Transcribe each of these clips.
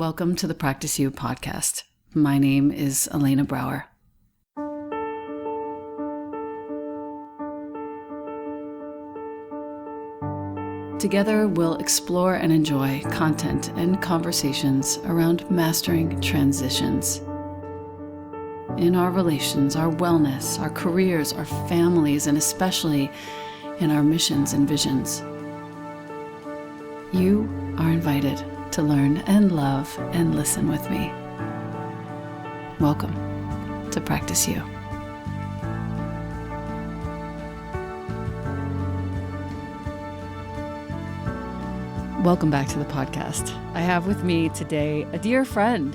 Welcome to the Practice You podcast. My name is Elena Brower. Together, we'll explore and enjoy content and conversations around mastering transitions in our relations, our wellness, our careers, our families, and especially in our missions and visions. You are invited to learn and love and listen with me. Welcome to Practice You. Welcome back to the podcast. I have with me today a dear friend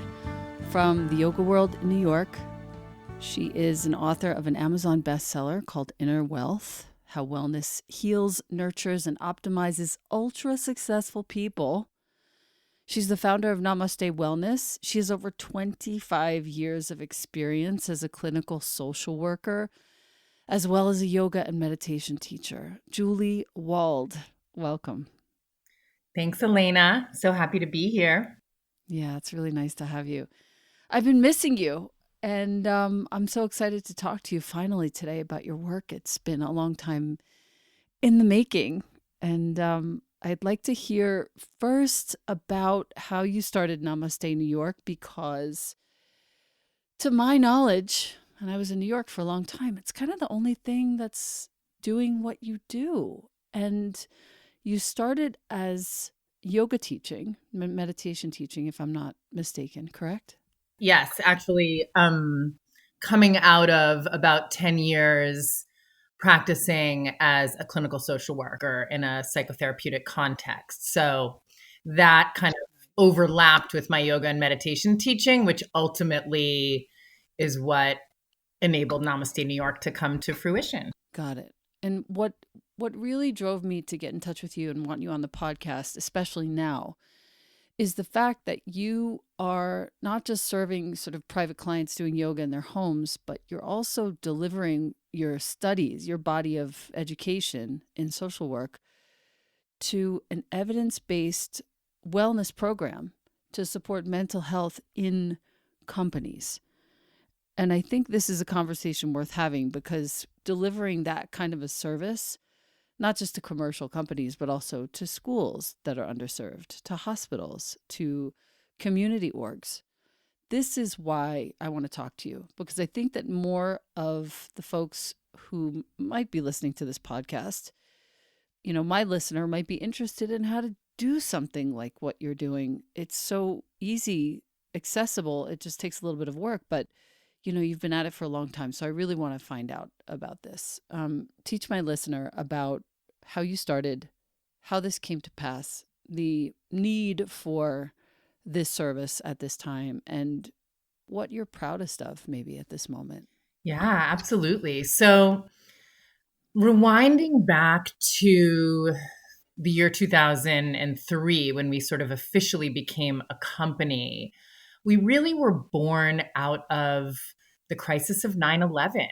from the yoga world in New York. She is an author of an Amazon bestseller called Inner Wealth: How Wellness Heals, Nurtures, and Optimizes Ultra Successful People. She's the founder of Namaste Wellness. She has over 25 years of experience as a clinical social worker, as well as a yoga and meditation teacher. Julie Wald, welcome. Thanks, Elena. So happy to be here. Yeah, it's really nice to have you. I've been missing you, and I'm so excited to talk to you finally today about your work. It's been a long time in the making, and I'd like to hear first about how you started Namaste New York, because to my knowledge, and I was in New York for a long time, it's kind of the only thing that's doing what you do. And you started as yoga teaching, meditation teaching, if I'm not mistaken, correct? Yes, actually, coming out of about 10 years practicing as a clinical social worker in a psychotherapeutic context. So that kind of overlapped with my yoga and meditation teaching, which ultimately is what enabled Namaste New York to come to fruition. Got it. And what really drove me to get in touch with you and want you on the podcast, especially now, is the fact that you are not just serving sort of private clients doing yoga in their homes, but you're also delivering your studies, your body of education in social work, to an evidence-based wellness program to support mental health in companies. And I think this is a conversation worth having, because delivering that kind of a service, not just to commercial companies, but also to schools that are underserved, to hospitals, to community orgs. This is why I want to talk to you, because I think that more of the folks who might be listening to this podcast, you know, my listener might be interested in how to do something like what you're doing. It's so easy, accessible. It just takes a little bit of work, but you know, you've been at it for a long time. So I really want to find out about this. Teach my listener about how you started, how this came to pass, the need for this service at this time, and what you're proudest of maybe at this moment. Yeah, absolutely. So rewinding back to the year 2003, when we sort of officially became a company, we really were born out of the crisis of 9/11.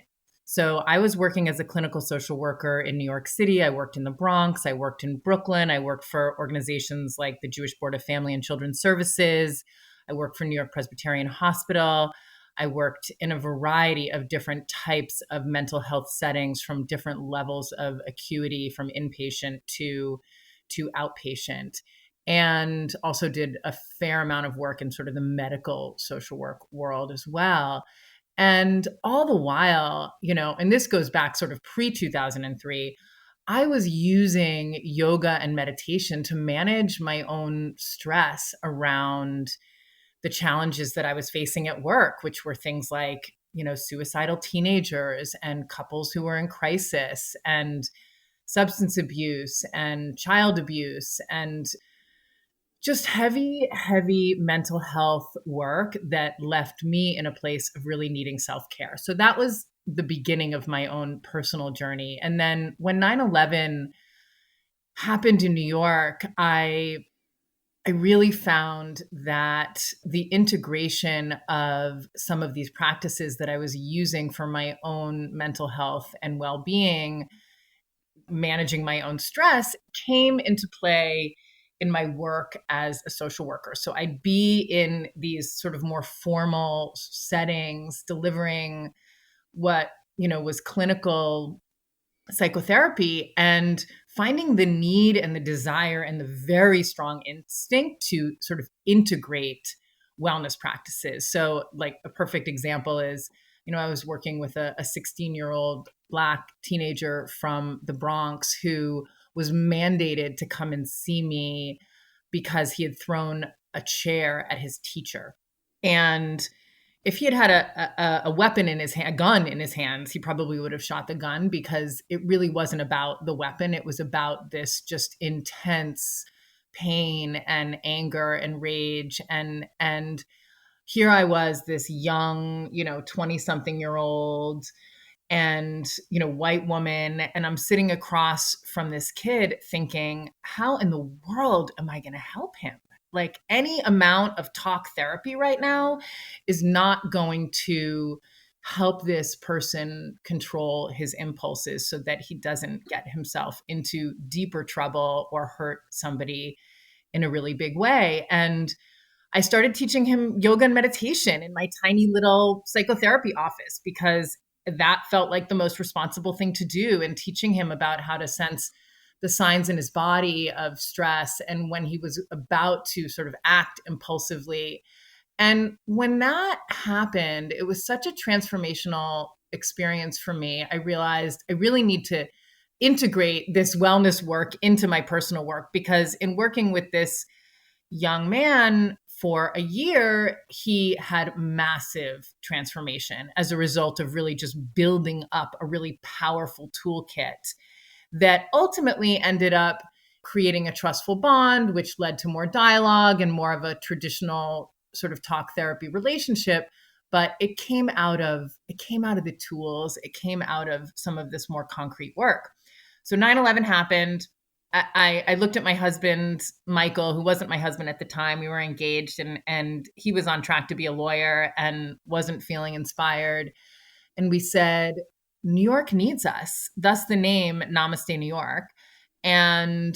So I was working as a clinical social worker in New York City. I worked in the Bronx. I worked in Brooklyn. I worked for organizations like the Jewish Board of Family and Children's Services. I worked for New York Presbyterian Hospital. I worked in a variety of different types of mental health settings, from different levels of acuity, from inpatient to outpatient, and also did a fair amount of work in sort of the medical social work world as well. And all the while, you know, and this goes back sort of pre-2003, I was using yoga and meditation to manage my own stress around the challenges that I was facing at work, which were things like, you know, suicidal teenagers and couples who were in crisis, and substance abuse and child abuse, and just heavy, heavy mental health work that left me in a place of really needing self-care. So that was the beginning of my own personal journey. And then when 9/11 happened in New York, I really found that the integration of some of these practices that I was using for my own mental health and well-being, managing my own stress, came into play in my work as a social worker. So I'd be in these sort of more formal settings, delivering what, was clinical psychotherapy, and finding the need and the desire and the very strong instinct to sort of integrate wellness practices. So, like, a perfect example is, I was working with a 16-year-old Black teenager from the Bronx who was mandated to come and see me because he had thrown a chair at his teacher. And if he had had a weapon in his hand, a gun in his hands, he probably would have shot the gun, because it really wasn't about the weapon. It was about this just intense pain and anger and rage. And here I was, this young, 20 something year old and, white woman. And I'm sitting across from this kid thinking, how in the world am I going to help him? Like, any amount of talk therapy right now is not going to help this person control his impulses so that he doesn't get himself into deeper trouble or hurt somebody in a really big way. And I started teaching him yoga and meditation in my tiny little psychotherapy office, because that felt like the most responsible thing to do, and teaching him about how to sense the signs in his body of stress and when he was about to sort of act impulsively. And when that happened, it was such a transformational experience for me. I realized I really need to integrate this wellness work into my personal work, because in working with this young man for a year, he had massive transformation as a result of really just building up a really powerful toolkit that ultimately ended up creating a trustful bond, which led to more dialogue and more of a traditional sort of talk therapy relationship. But it came out of the tools. It came out of some of this more concrete work. So 9/11 happened. I looked at my husband, Michael, who wasn't my husband at the time. We were engaged, and he was on track to be a lawyer and wasn't feeling inspired. And we said, New York needs us. Thus the name Namaste New York, and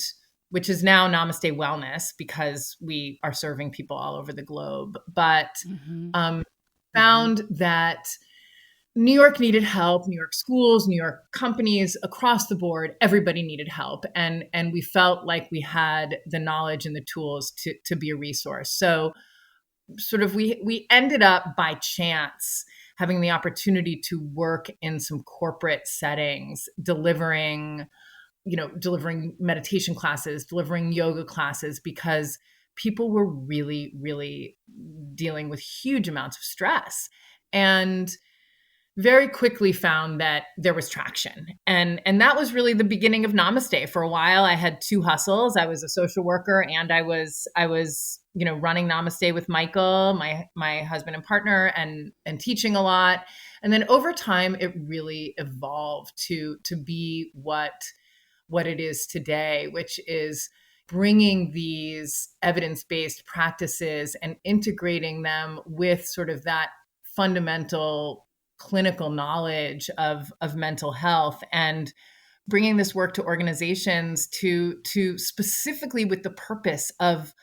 which is now Namaste Wellness, because we are serving people all over the globe. But found that New York needed help. New York schools, New York companies, across the board, everybody needed help. And we felt like we had the knowledge and the tools to be a resource. So sort of we ended up by chance having the opportunity to work in some corporate settings, delivering meditation classes, delivering yoga classes, because people were really, really dealing with huge amounts of stress. And very quickly found that there was traction. And that was really the beginning of Namaste. For a while, I had two hustles. I was a social worker, and I was running Namaste with Michael, my husband and partner, and teaching a lot. And then over time, it really evolved to be what it is today, which is bringing these evidence-based practices and integrating them with sort of that fundamental clinical knowledge of mental health, and bringing this work to organizations to specifically with the purpose of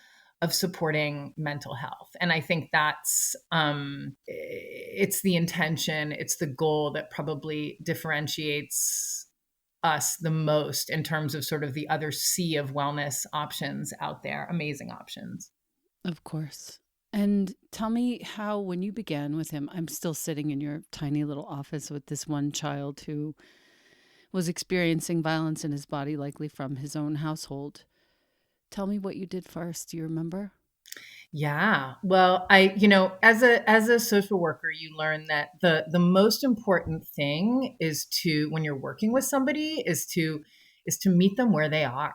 supporting mental health. And I think that's it's the intention, it's the goal that probably differentiates us the most in terms of sort of the other sea of wellness options out there, amazing options. Of course. And tell me how, when you began with him, I'm still sitting in your tiny little office with this one child who was experiencing violence in his body, likely from his own household. Tell me what you did first. Do you remember? Yeah. Well, as a social worker, you learn that the most important thing is to, when you're working with somebody, is to meet them where they are.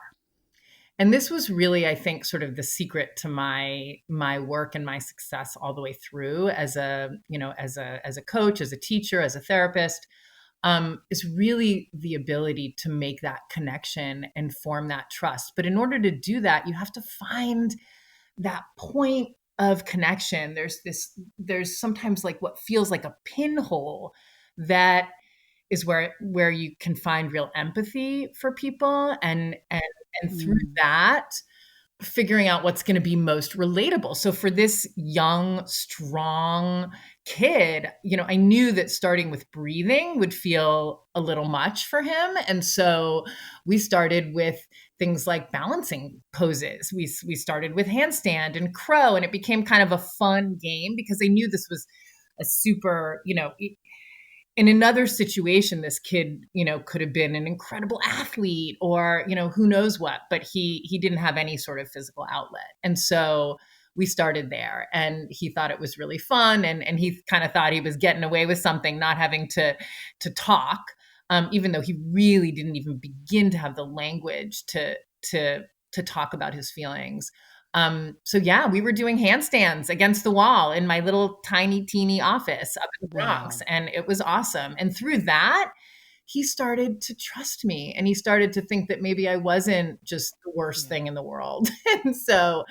And this was really, I think, sort of the secret to my work and my success all the way through as a coach, as a teacher, as a therapist, is really the ability to make that connection and form that trust. But in order to do that, you have to find that point of connection. There's sometimes like what feels like a pinhole that is where you can find real empathy for people, and through that figuring out what's going to be most relatable. So for this young, strong kid, I knew that starting with breathing would feel a little much for him. And so we started with things like balancing poses. We started with handstand and crow, and it became kind of a fun game because I knew this was a super, in another situation, this kid, could have been an incredible athlete or, who knows what, but he didn't have any sort of physical outlet. And so we started there, and he thought it was really fun. And he kind of thought he was getting away with something, not having to talk, even though he really didn't even begin to have the language to talk about his feelings. So yeah, we were doing handstands against the wall in my little tiny teeny office up in the Bronx, Wow. and it was awesome. And through that, he started to trust me, and he started to think that maybe I wasn't just the worst Yeah. thing in the world. And so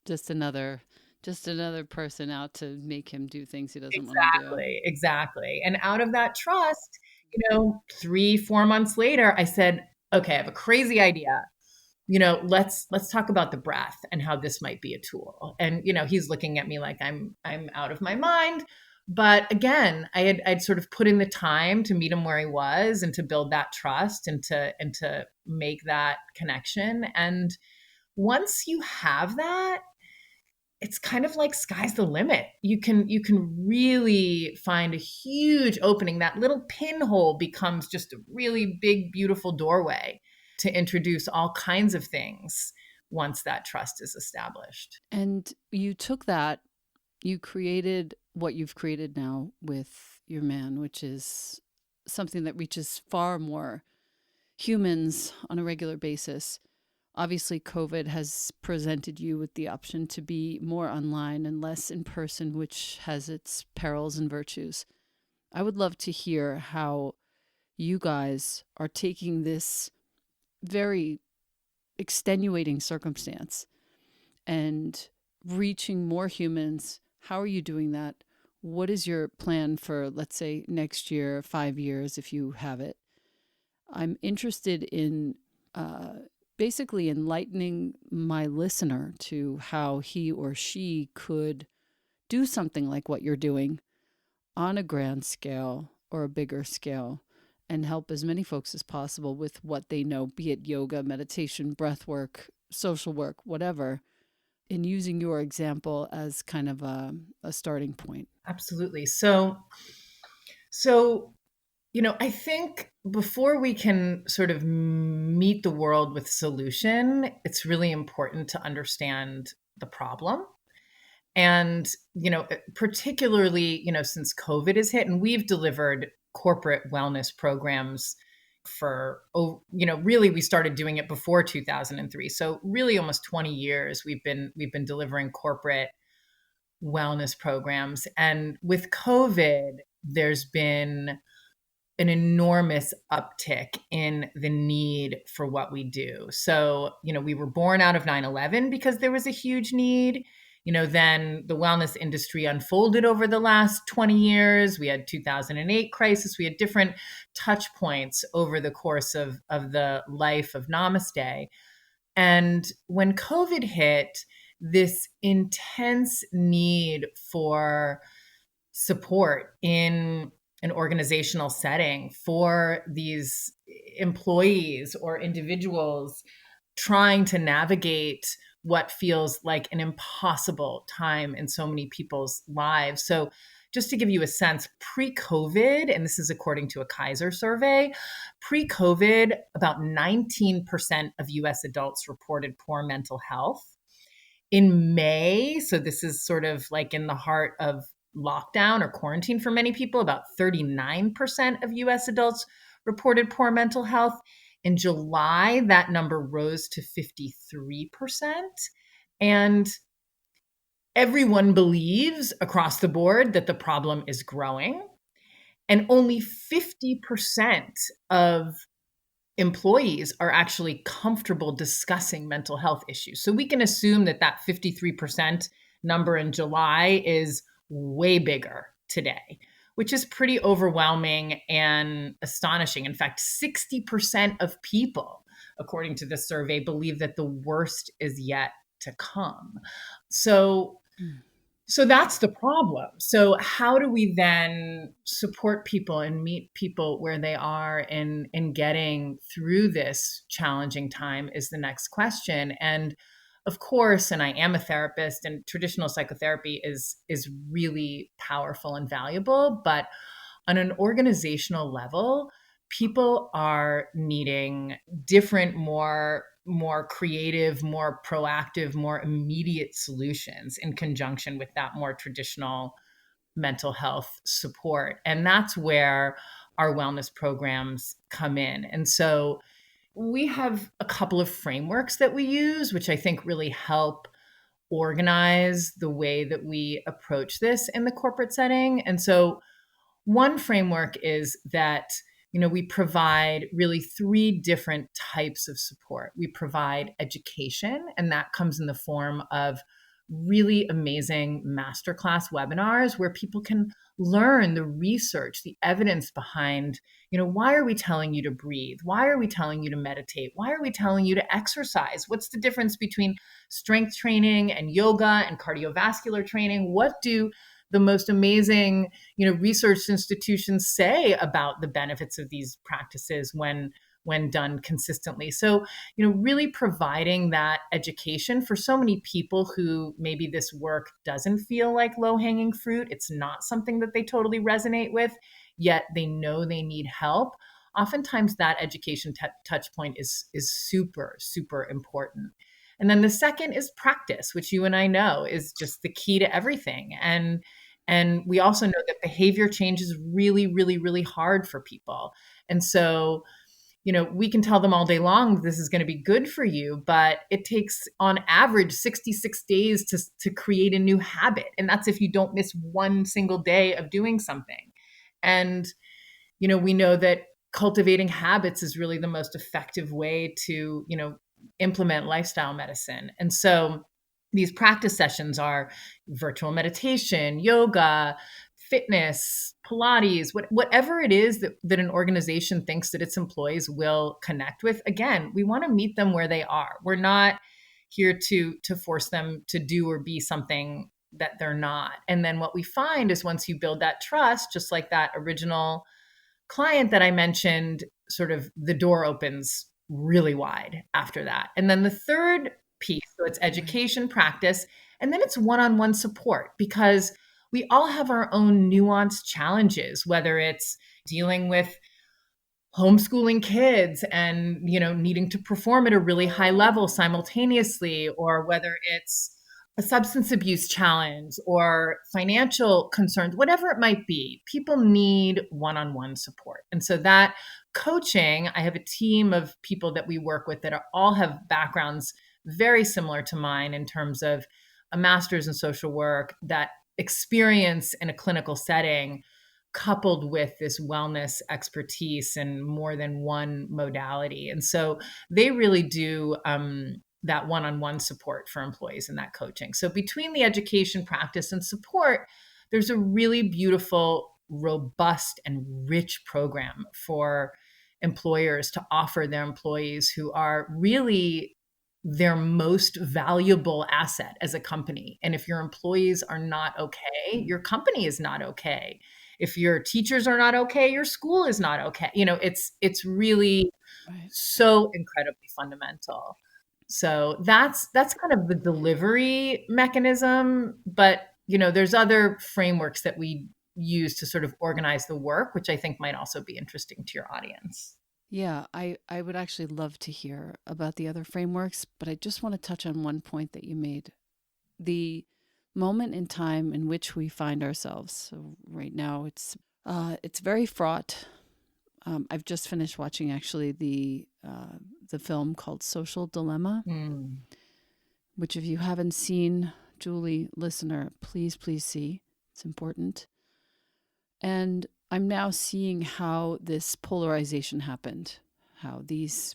Just another just another person out to make him do things he doesn't want to do. exactly. And out of that trust, 3, 4 months later, I said, okay, I have a crazy idea. Let's talk about the breath and how this might be a tool. And he's looking at me like I'm out of my mind. But again, I'd sort of put in the time to meet him where he was and to build that trust and to make that connection. And once you have that, it's kind of like sky's the limit. You can really find a huge opening. That little pinhole becomes just a really big, beautiful doorway to introduce all kinds of things once that trust is established. And you took that, you created what you've created now with your man, which is something that reaches far more humans on a regular basis. Obviously, COVID has presented you with the option to be more online and less in person, which has its perils and virtues. I would love to hear how you guys are taking this very extenuating circumstance and reaching more humans. How are you doing that? What is your plan for, let's say, next year, 5 years, if you have it? I'm interested in basically enlightening my listener to how he or she could do something like what you're doing on a grand scale or a bigger scale and help as many folks as possible with what they know, be it yoga, meditation, breath work, social work, whatever, in using your example as kind of a starting point. Absolutely. So I think before we can sort of meet the world with solution, it's really important to understand the problem. And, particularly, since COVID has hit, and we've delivered corporate wellness programs for, really we started doing it before 2003. So really almost 20 years we've been delivering corporate wellness programs. And with COVID, there's been an enormous uptick in the need for what we do. So, we were born out of 9/11 because there was a huge need. Then the wellness industry unfolded over the last 20 years. We had 2008 crisis. We had different touch points over the course of the life of Namaste. And when COVID hit, this intense need for support in an organizational setting for these employees or individuals trying to navigate what feels like an impossible time in so many people's lives. So, just to give you a sense, pre COVID, and this is according to a Kaiser survey, pre COVID, about 19% of US adults reported poor mental health. In May, so this is sort of like in the heart of lockdown or quarantine for many people, about 39% of US adults reported poor mental health. In July, that number rose to 53%. And everyone believes across the board that the problem is growing. And only 50% of employees are actually comfortable discussing mental health issues. So we can assume that that 53% number in July is way bigger today, which is pretty overwhelming and astonishing. In fact, 60% of people, according to the survey, believe that the worst is yet to come. So Mm. so that's the problem. So how do we then support people and meet people where they are in getting through this challenging time is the next question. And of course, and I am a therapist, and traditional psychotherapy is really powerful and valuable, but on an organizational level, people are needing different, more creative, more proactive, more immediate solutions in conjunction with that more traditional mental health support. And that's where our wellness programs come in. And so we have a couple of frameworks that we use, which I think really help organize the way that we approach this in the corporate setting. And so one framework is that, we provide really three different types of support. We provide education, and that comes in the form of really amazing masterclass webinars where people can learn the research, the evidence behind, why are we telling you to breathe? Why are we telling you to meditate? Why are we telling you to exercise? What's the difference between strength training and yoga and cardiovascular training? What do the most amazing, research institutions say about the benefits of these practices when done consistently? So, really providing that education for so many people who maybe this work doesn't feel like low-hanging fruit. It's not something that they totally resonate with, yet they know they need help. Oftentimes that education touch point is super, super important. And then the second is practice, which you and I know is just the key to everything. And we also know that behavior change is really, really, really hard for people. And so, we can tell them all day long, this is going to be good for you, but it takes on average 66 days to create a new habit. And that's if you don't miss one single day of doing something. And, we know that cultivating habits is really the most effective way to, implement lifestyle medicine. And so these practice sessions are virtual meditation, yoga, fitness, Pilates, whatever it is that an organization thinks that its employees will connect with. Again, we want to meet them where they are. We're not here to force them to do or be something that they're not. And then what we find is once you build that trust, just like that original client that I mentioned, sort of the door opens really wide after that. And then the third piece, so it's Right. education, practice, and then it's one-on-one support, because we all have our own nuanced challenges, whether it's dealing with homeschooling kids and, needing to perform at a really high level simultaneously, or whether it's a substance abuse challenge or financial concerns, whatever it might be. People need one-on-one support. And so that coaching, I have a team of people that we work with that all have backgrounds very similar to mine in terms of a master's in social work, that experience in a clinical setting coupled with this wellness expertise in more than one modality. And so they really do that one-on-one support for employees in that coaching. So between the education, practice, and support, there's a really beautiful, robust, and rich program for employers to offer their employees who are really their most valuable asset as a company. And if your employees are not okay, your company is not okay. If your teachers are not okay, your school is not okay. It's really Right. so incredibly fundamental. So that's kind of the delivery mechanism, but there's other frameworks that we use to sort of organize the work, which I think might also be interesting to your audience. Yeah, I would actually love to hear about the other frameworks, but I just want to touch on one point that you made. The moment in time in which we find ourselves. So right now it's very fraught. I've just finished watching actually the film called Social Dilemma, Mm. which if you haven't seen, Julie, listener, please see. It's important. And I'm now seeing how this polarization happened, how these,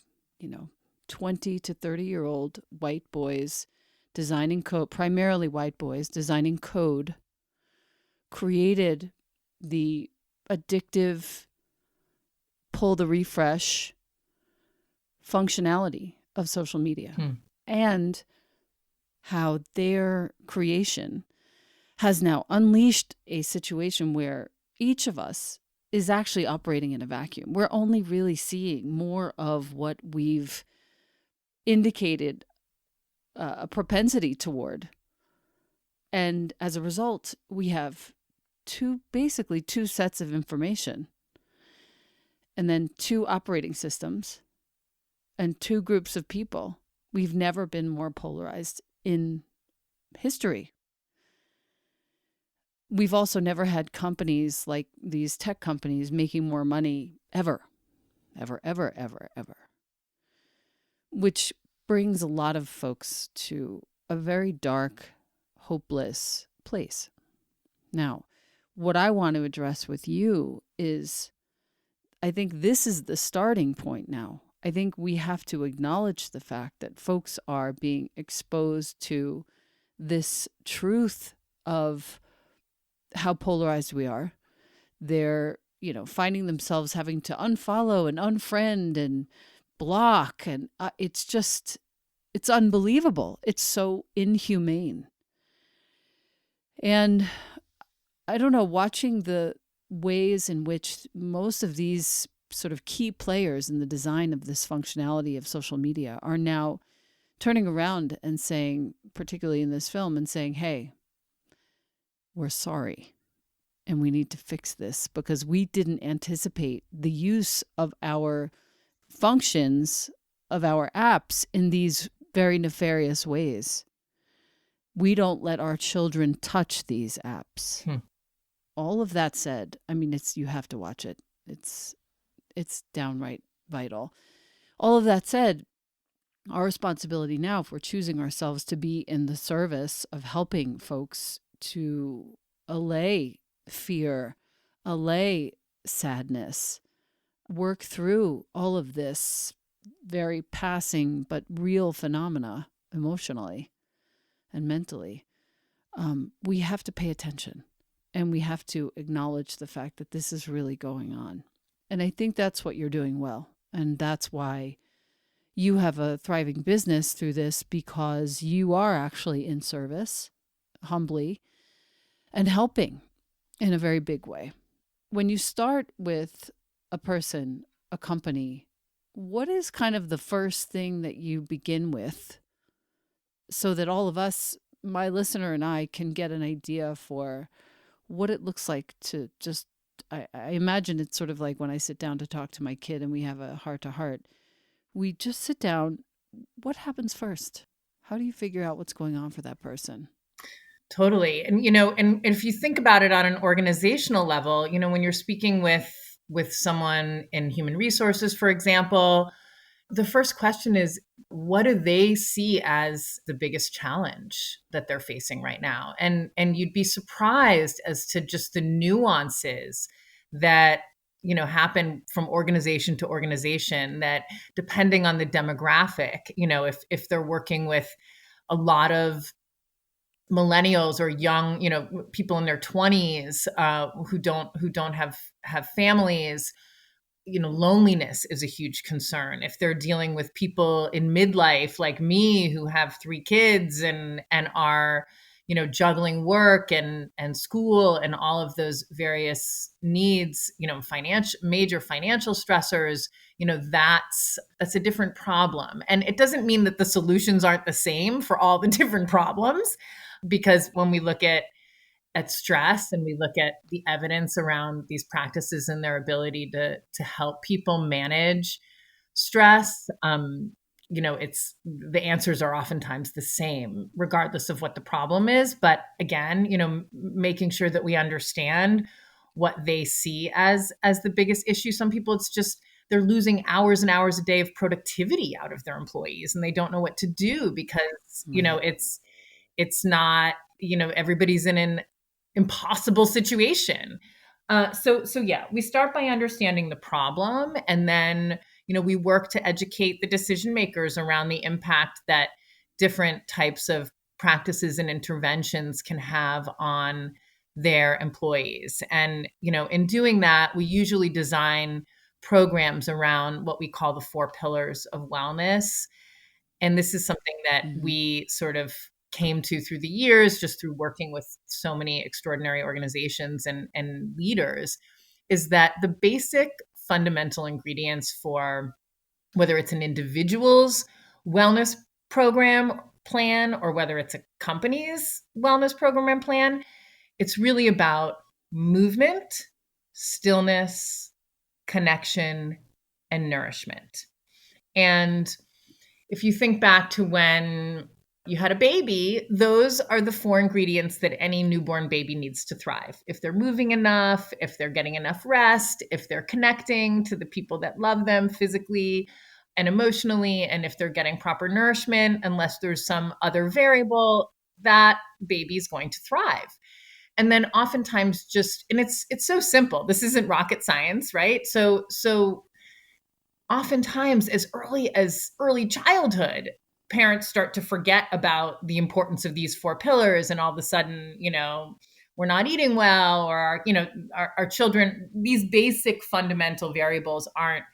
20 to 30-year-old white boys designing code, primarily white boys designing code, created the addictive pull the refresh functionality of social media. Hmm. And how their creation has now unleashed a situation where each of us is actually operating in a vacuum. We're only really seeing more of what we've indicated a propensity toward. And as a result, we have basically two sets of information, and then two operating systems and two groups of people. We've never been more polarized in history. We've also never had companies like these tech companies making more money ever, ever, ever, ever, ever. Which brings a lot of folks to a very dark, hopeless place. Now, what I want to address with you is, I think this is the starting point now. I think we have to acknowledge the fact that folks are being exposed to this truth of how polarized we are. They're, finding themselves having to unfollow and unfriend and block. And it's unbelievable. It's so inhumane. And I don't know, watching the ways in which most of these sort of key players in the design of this functionality of social media are now turning around and saying, particularly in this film, and saying, hey, we're sorry and we need to fix this because we didn't anticipate the use of our functions, of our apps in these very nefarious ways. We don't let our children touch these apps. All of that said, I mean, you have to watch it. It's downright vital. All of that said, our responsibility now, if we're choosing ourselves to be in the service of helping folks to allay fear, allay sadness, work through all of this very passing but real phenomena emotionally and mentally, we have to pay attention and we have to acknowledge the fact that this is really going on. And I think that's what you're doing well. And that's why you have a thriving business through this, because you are actually in service, humbly, and helping in a very big way. When you start with a person, a company, what is kind of the first thing that you begin with so that all of us, my listener and I, can get an idea for what it looks like to just, I imagine it's sort of like when I sit down to talk to my kid and we have a heart-to-heart. We just sit down. What happens first? How do you figure out what's going on for that person? Totally. And, and if you think about it on an organizational level, when you're speaking with someone in human resources, for example, the first question is, what do they see as the biggest challenge that they're facing right now? And you'd be surprised as to just the nuances that happen from organization to organization, that depending on the demographic, if they're working with a lot of millennials or young, people in their 20s who don't have families, loneliness is a huge concern. If they're dealing with people in midlife like me who have 3 kids and are, juggling work and school and all of those various needs, major financial stressors, that's a different problem. And it doesn't mean that the solutions aren't the same for all the different problems, because when we look at stress and we look at the evidence around these practices and their ability to help people manage stress, it's the answers are oftentimes the same regardless of what the problem is. But again, making sure that we understand what they see as the biggest issue. Some people, it's just they're losing hours and hours a day of productivity out of their employees and they don't know what to do because it's not, everybody's in an impossible situation. So yeah, we start by understanding the problem, and then, we work to educate the decision makers around the impact that different types of practices and interventions can have on their employees. And, in doing that, we usually design programs around what we call the 4 pillars of wellness. And this is something that we sort of came to through the years, just through working with so many extraordinary organizations and leaders, is that the basic fundamental ingredients for whether it's an individual's wellness program plan or whether it's a company's wellness program and plan, it's really about movement, stillness, connection, and nourishment. And if you think back to when you had a baby, those are the four ingredients that any newborn baby needs to thrive. If they're moving enough, if they're getting enough rest, if they're connecting to the people that love them physically and emotionally, and if they're getting proper nourishment, unless there's some other variable, that baby's going to thrive. And then oftentimes and it's so simple. This isn't rocket science, right? So oftentimes as early childhood, parents start to forget about the importance of these four pillars, and all of a sudden, we're not eating well, or our children, these basic fundamental variables aren't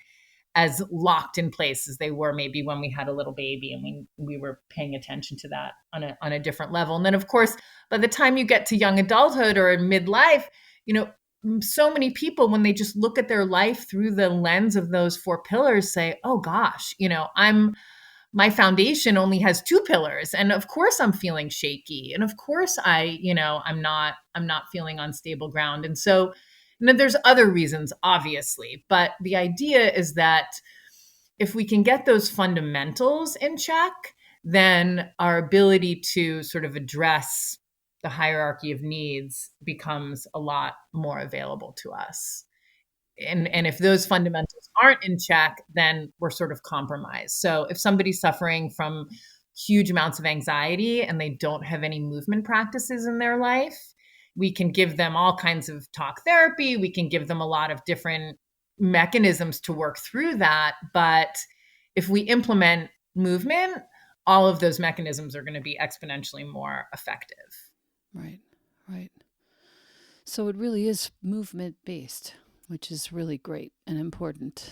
as locked in place as they were maybe when we had a little baby and we were paying attention to that on a different level. And then of course, by the time you get to young adulthood or in midlife, so many people, when they just look at their life through the lens of those four pillars, say, oh gosh, my foundation only has two pillars. And of course I'm feeling shaky. And of course I'm not feeling on stable ground. And so there's other reasons, obviously, but the idea is that if we can get those fundamentals in check, then our ability to sort of address the hierarchy of needs becomes a lot more available to us. And if those fundamentals aren't in check, then we're sort of compromised. So if somebody's suffering from huge amounts of anxiety and they don't have any movement practices in their life, we can give them all kinds of talk therapy. We can give them a lot of different mechanisms to work through that. But if we implement movement, all of those mechanisms are going to be exponentially more effective. Right, right. So it really is movement based, which is really great and important.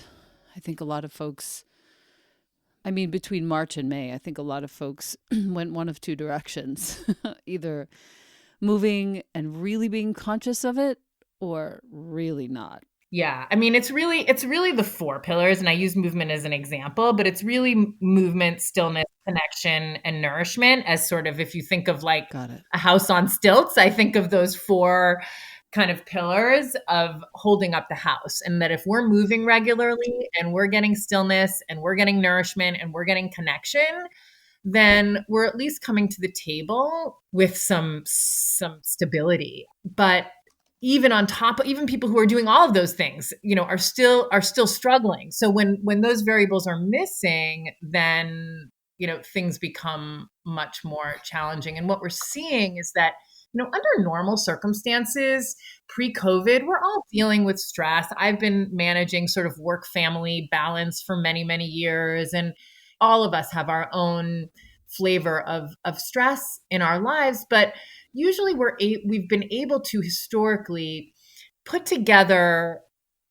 I think a lot of folks, between March and May, I think a lot of folks went one of two directions, either moving and really being conscious of it or really not. Yeah. It's really the four pillars. And I use movement as an example, but it's really movement, stillness, connection, and nourishment as sort of, if you think of like a house on stilts, I think of those four kind of pillars of holding up the house. And that if we're moving regularly and we're getting stillness and we're getting nourishment and we're getting connection, then we're at least coming to the table with some stability. But even on top of, even people who are doing all of those things, are still struggling. So when those variables are missing, then, things become much more challenging. And what we're seeing is that, under normal circumstances, pre-COVID, we're all dealing with stress. I've been managing sort of work-family balance for many, many years. And all of us have our own flavor of stress in our lives. But usually we've been able to historically put together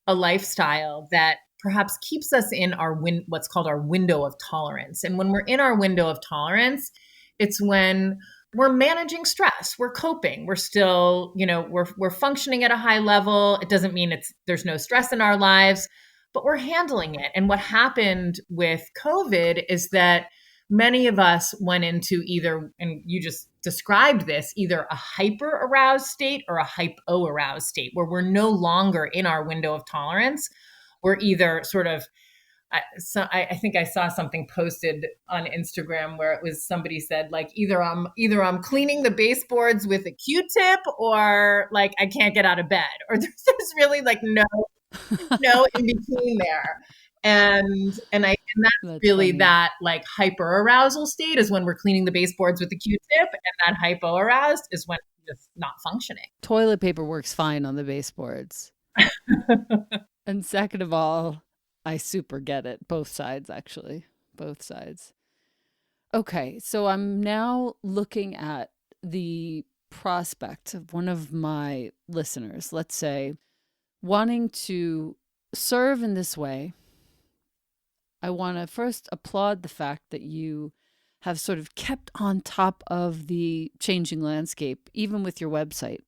a lifestyle that perhaps keeps us in our what's called our window of tolerance. And when we're in our window of tolerance, it's when we're managing stress, we're coping, we're still, we're functioning at a high level. It doesn't mean there's no stress in our lives, but we're handling it. And what happened with COVID is that many of us went into either, and you just described this, either a hyper aroused state or a hypo aroused state, where we're no longer in our window of tolerance. We're either sort of, I think I saw something posted on Instagram where it was somebody said like, either I'm cleaning the baseboards with a Q-tip, or like I can't get out of bed, or there's really like no in between there. And that's really funny. That like hyper arousal state is when we're cleaning the baseboards with the Q-tip, and that hypo aroused is when it's just not functioning. Toilet paper works fine on the baseboards. And second of all, I super get it. Both sides, actually. Both sides. Okay, so I'm now looking at the prospect of one of my listeners, let's say, wanting to serve in this way. I want to first applaud the fact that you have sort of kept on top of the changing landscape, even with your website.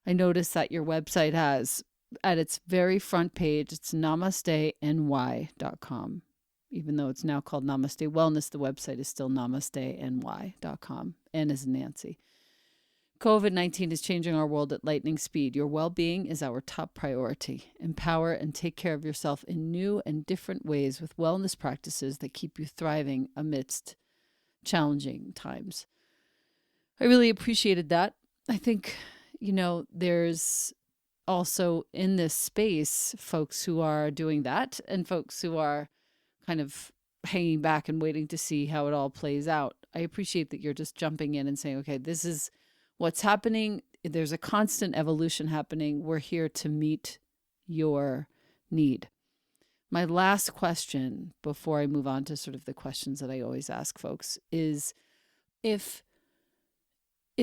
I noticed that your website has, at its very front page, it's namasteny.com. Even though it's now called Namaste Wellness, the website is still namasteny.com. N as in Nancy. COVID-19 is changing our world at lightning speed. Your well-being is our top priority. Empower and take care of yourself in new and different ways with wellness practices that keep you thriving amidst challenging times. I really appreciated that. I think, there's also in this space folks who are doing that and folks who are kind of hanging back and waiting to see how it all plays out. I appreciate that you're just jumping in and saying, okay, this is what's happening. There's a constant evolution happening. We're here to meet your need. My last question before I move on to sort of the questions that I always ask folks is if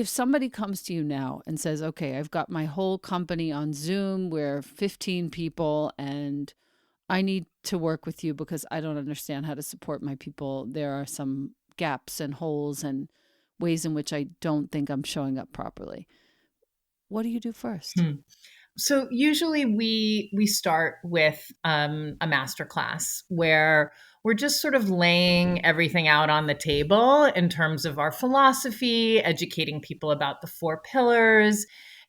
somebody comes to you now and says, okay, I've got my whole company on Zoom, we're 15 people, and I need to work with you because I don't understand how to support my people. There are some gaps and holes and ways in which I don't think I'm showing up properly. What do you do first? So usually we start with a masterclass where we're just sort of laying everything out on the table in terms of our philosophy, educating people about the 4 pillars,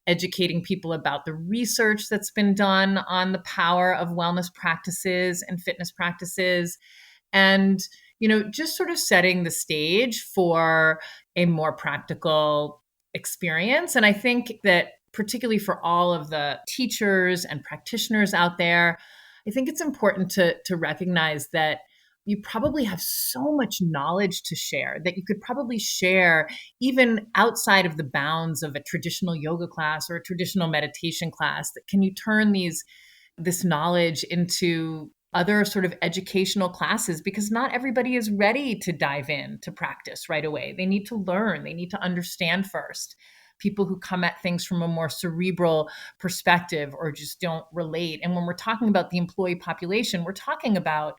educating people about the research that's been done on the power of wellness practices and fitness practices, and just sort of setting the stage for a more practical experience. And I think that particularly for all of the teachers and practitioners out there, I think it's important to recognize that you probably have so much knowledge to share that you could probably share even outside of the bounds of a traditional yoga class or a traditional meditation class. That can you turn this knowledge into other sort of educational classes, because not everybody is ready to dive in to practice right away. They need to learn, they need to understand first. People who come at things from a more cerebral perspective or just don't relate. And when we're talking about the employee population, we're talking about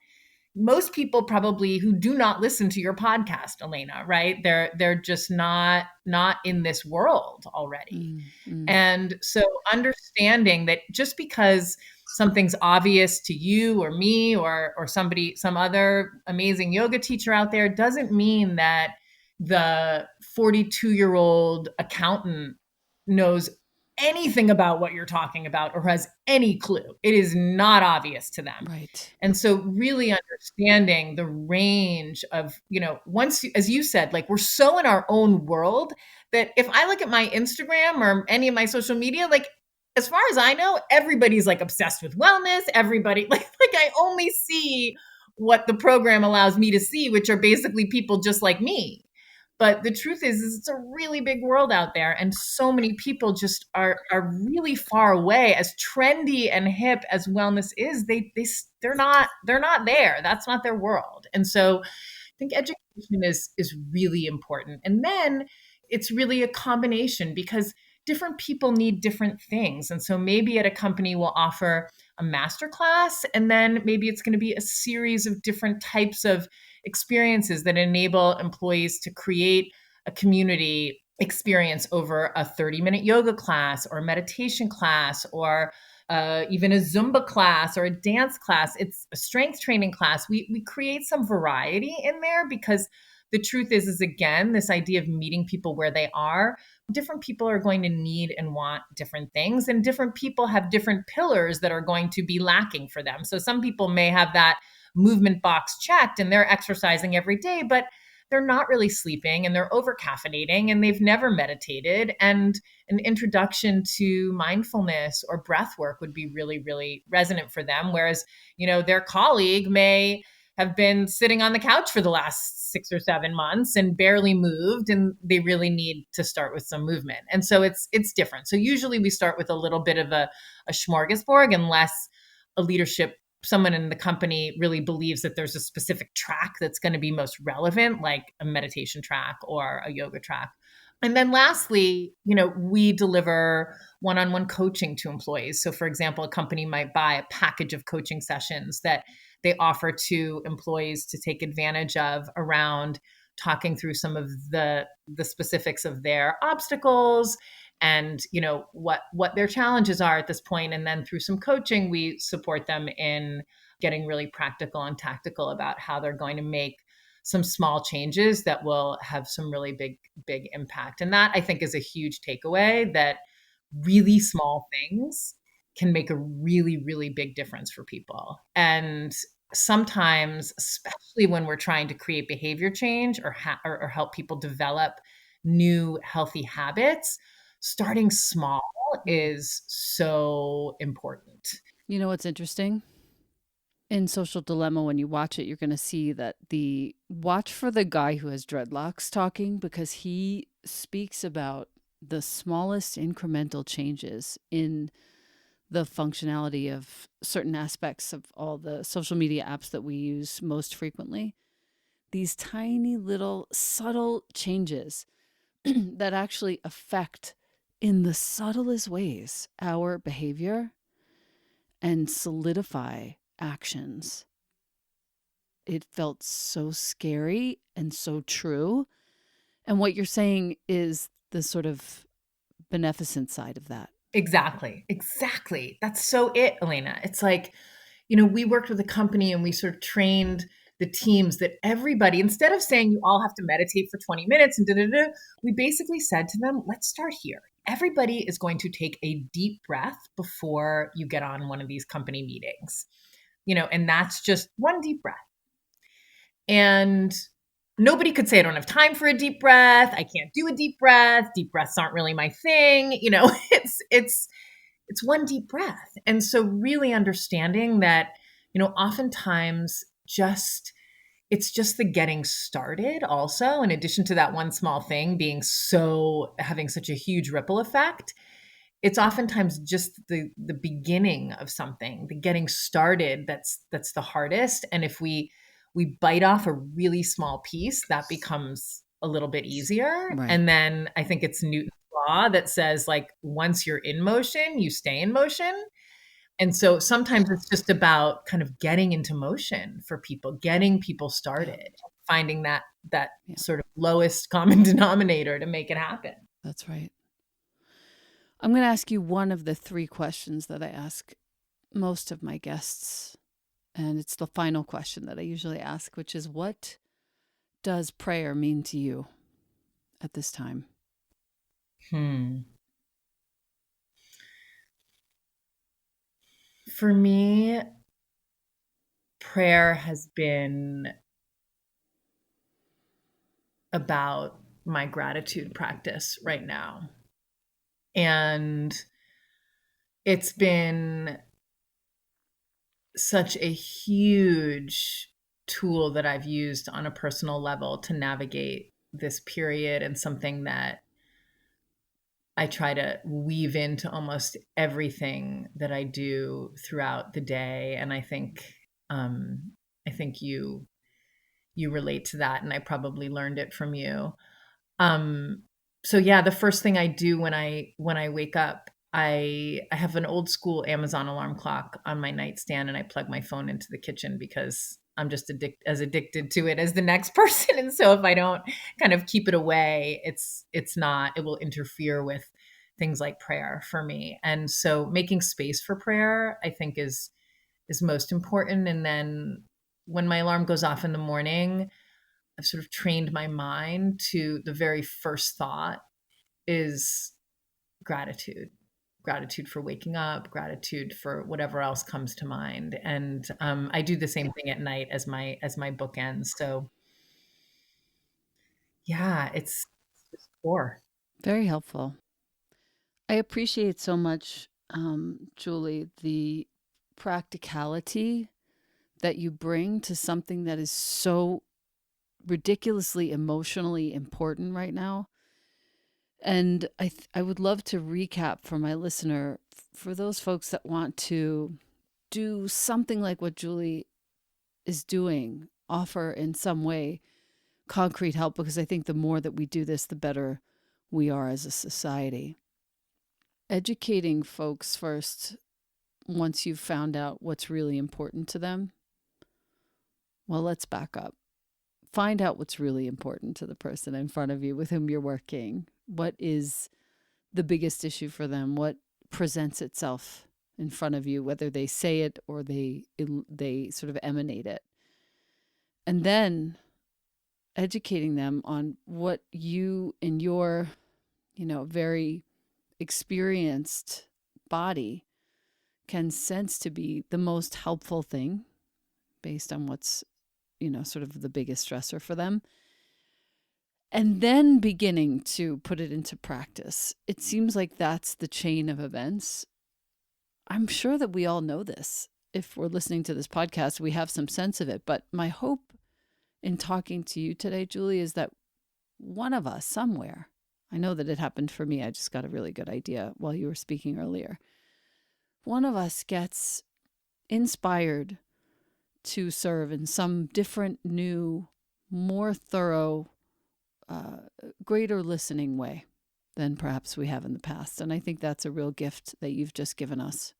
most people probably who do not listen to your podcast, Elena, right? They're just not in this world already. And so understanding that just because something's obvious to you or me or some other amazing yoga teacher out there doesn't mean that the 42-year-old accountant knows anything about what you're talking about or has any clue. It is not obvious to them. Right. And so really understanding the range of, once, as you said, like we're so in our own world that if I look at my Instagram or any of my social media, like as far as I know, everybody's like obsessed with wellness. Everybody like I only see what the program allows me to see, which are basically people just like me. But the truth is it's a really big world out there, and so many people just are really far away. As trendy and hip as wellness is, they're not there. That's not their world. And so I think education is really important. And then it's really a combination because different people need different things. And so maybe at a company we'll offer a masterclass, and then maybe it's going to be a series of different types of experiences that enable employees to create a community experience over a 30-minute yoga class or a meditation class or even a Zumba class or a dance class. It's a strength training class. We create some variety in there because the truth is again, this idea of meeting people where they are. Different people are going to need and want different things, and different people have different pillars that are going to be lacking for them. So some people may have that movement box checked and they're exercising every day, but they're not really sleeping and they're over caffeinating and they've never meditated. And an introduction to mindfulness or breath work would be really, really resonant for them. Whereas, their colleague may have been sitting on the couch for the last 6 or 7 months and barely moved, and they really need to start with some movement. And so it's different. So usually we start with a little bit of a smorgasbord, unless a leadership, someone in the company really believes that there's a specific track that's going to be most relevant, like a meditation track or a yoga track. And then lastly, we deliver one-on-one coaching to employees. So for example, a company might buy a package of coaching sessions that they offer to employees to take advantage of around talking through some of the specifics of their obstacles and what their challenges are at this point. And then through some coaching, we support them in getting really practical and tactical about how they're going to make some small changes that will have some really big impact. And that, I think, is a huge takeaway, that really small things can make a really big difference for people. And sometimes, especially when we're trying to create behavior change or help people develop new healthy habits, starting small is so important. You know what's interesting? In Social Dilemma, when you watch it, you're going to see that watch for the guy who has dreadlocks talking, because he speaks about the smallest incremental changes in the functionality of certain aspects of all the social media apps that we use most frequently. These tiny little subtle changes that actually affect, in the subtlest ways, our behavior and solidify actions. It felt so scary and so true. And what you're saying is the sort of beneficent side of that. Exactly. That's so it, Elena. It's like, we worked with a company and we sort of trained the teams that everybody, instead of saying you all have to meditate for 20 minutes and we basically said to them, let's start here. Everybody is going to take a deep breath before you get on one of these company meetings, and that's just one deep breath. And nobody could say, I don't have time for a deep breath. I can't do a deep breath. Deep breaths aren't really my thing. It's one deep breath. And so really understanding that, oftentimes it's just the getting started also, in addition to that one small thing having such a huge ripple effect. It's oftentimes just the beginning of something, the getting started, that's the hardest. And if we bite off a really small piece, that becomes a little bit easier. Right. And then I think it's Newton's law that says, like, once you're in motion, you stay in motion. And so sometimes it's just about kind of getting into motion for people, getting people started, finding that sort of lowest common denominator to make it happen. That's right. I'm going to ask you one of the 3 questions that I ask most of my guests. And it's the final question that I usually ask, which is, what does prayer mean to you at this time? For me, prayer has been about my gratitude practice right now. And it's been such a huge tool that I've used on a personal level to navigate this period, and something that I try to weave into almost everything that I do throughout the day. And I think you relate to that, and I probably learned it from you. So yeah, the first thing I do when I wake up, I have an old school Amazon alarm clock on my nightstand, and I plug my phone into the kitchen because I'm just as addicted to it as the next person. And so if I don't kind of keep it away, it will interfere with things like prayer for me. And so making space for prayer, I think, is most important. And then when my alarm goes off in the morning, I've sort of trained my mind to, the very first thought is gratitude for waking up, gratitude for whatever else comes to mind. And I do the same thing at night as my bookends. So yeah, it's just core. Very helpful. I appreciate so much, Julie, the practicality that you bring to something that is so ridiculously emotionally important right now. And I would love to recap for my listener, for those folks that want to do something like what Julie is doing, offer in some way concrete help, because I think the more that we do this, the better we are as a society. Educating folks first, once you've found out what's really important to them. Well, let's back up. find out what's really important to the person in front of you with whom you're working. What is the biggest issue for them? What presents itself in front of you, whether they say it or they sort of emanate it. And then educating them on what you in your, very experienced body can sense to be the most helpful thing based on what's, sort of the biggest stressor for them. And then beginning to put it into practice. It seems like that's the chain of events. I'm sure that we all know this. If we're listening to this podcast, we have some sense of it. But my hope in talking to you today, Julie, is that one of us somewhere, I know that it happened for me. I just got a really good idea while you were speaking earlier. One of us gets inspired to serve in some different, new, more thorough, greater listening way than perhaps we have in the past. And I think that's a real gift that you've just given us.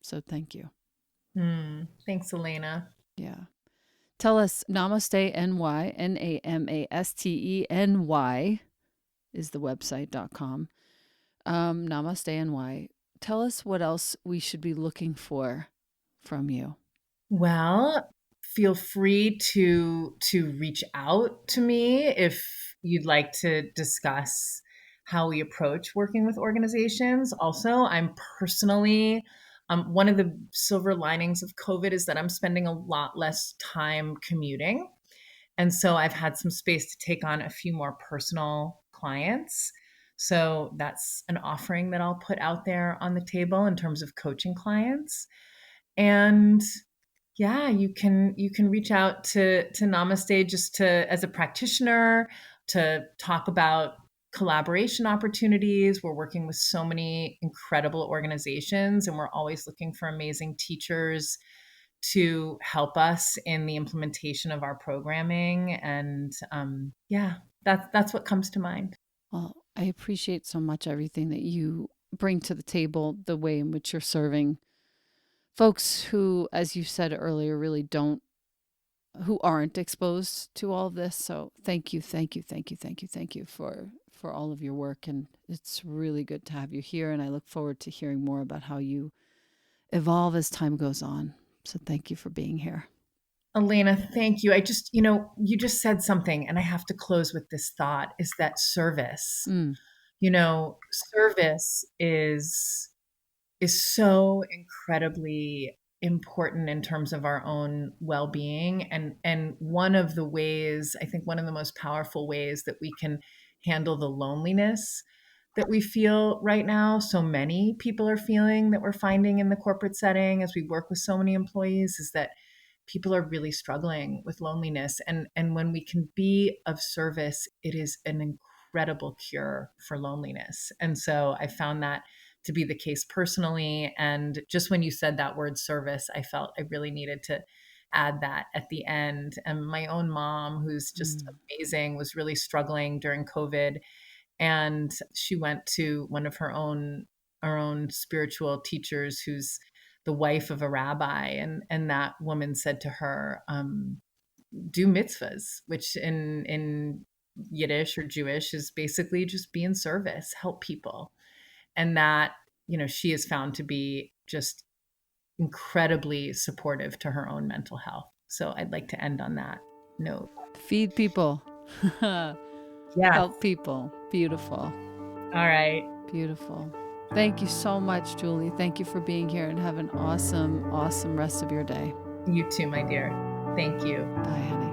So thank you. Thanks, Elena. Yeah. Tell us, Namaste NY, NAMASTENY is the website.com. Namaste NY. Tell us what else we should be looking for from you. Well, feel free to reach out to me if you'd like to discuss how we approach working with organizations. Also, I'm personally one of the silver linings of COVID is that I'm spending a lot less time commuting. And so I've had some space to take on a few more personal clients. So that's an offering that I'll put out there on the table in terms of coaching clients. And yeah, you can reach out to Namaste just to as a practitioner to talk about collaboration opportunities. We're working with so many incredible organizations, and we're always looking for amazing teachers to help us in the implementation of our programming. And yeah, that's what comes to mind. Well, I appreciate so much everything that you bring to the table, the way in which you're serving folks who, as you said earlier, really who aren't exposed to all of this. So thank you for all of your work. And it's really good to have you here. And I look forward to hearing more about how you evolve as time goes on. So thank you for being here. Elena, thank you. I just, you just said something, and I have to close with this thought is that service. Service is so incredibly important in terms of our own well-being. And one of the ways, I think one of the most powerful ways that we can handle the loneliness that we feel right now, so many people are feeling that we're finding in the corporate setting as we work with so many employees, is that people are really struggling with loneliness. And when we can be of service, it is an incredible cure for loneliness. And so I found that to be the case personally. And just when you said that word service, I felt I really needed to add that at the end. And my own mom, who's just amazing, was really struggling during COVID. And she went to one of her own spiritual teachers who's the wife of a rabbi. And that woman said to her, do mitzvahs, which in Yiddish or Jewish is basically just be in service, help people. And that, she has found to be just incredibly supportive to her own mental health. So I'd like to end on that note. Feed people. Yeah. Help people. Beautiful. All right. Beautiful. Thank you so much, Julie. Thank you for being here, and have an awesome, awesome rest of your day. You too, my dear. Thank you. Bye, honey.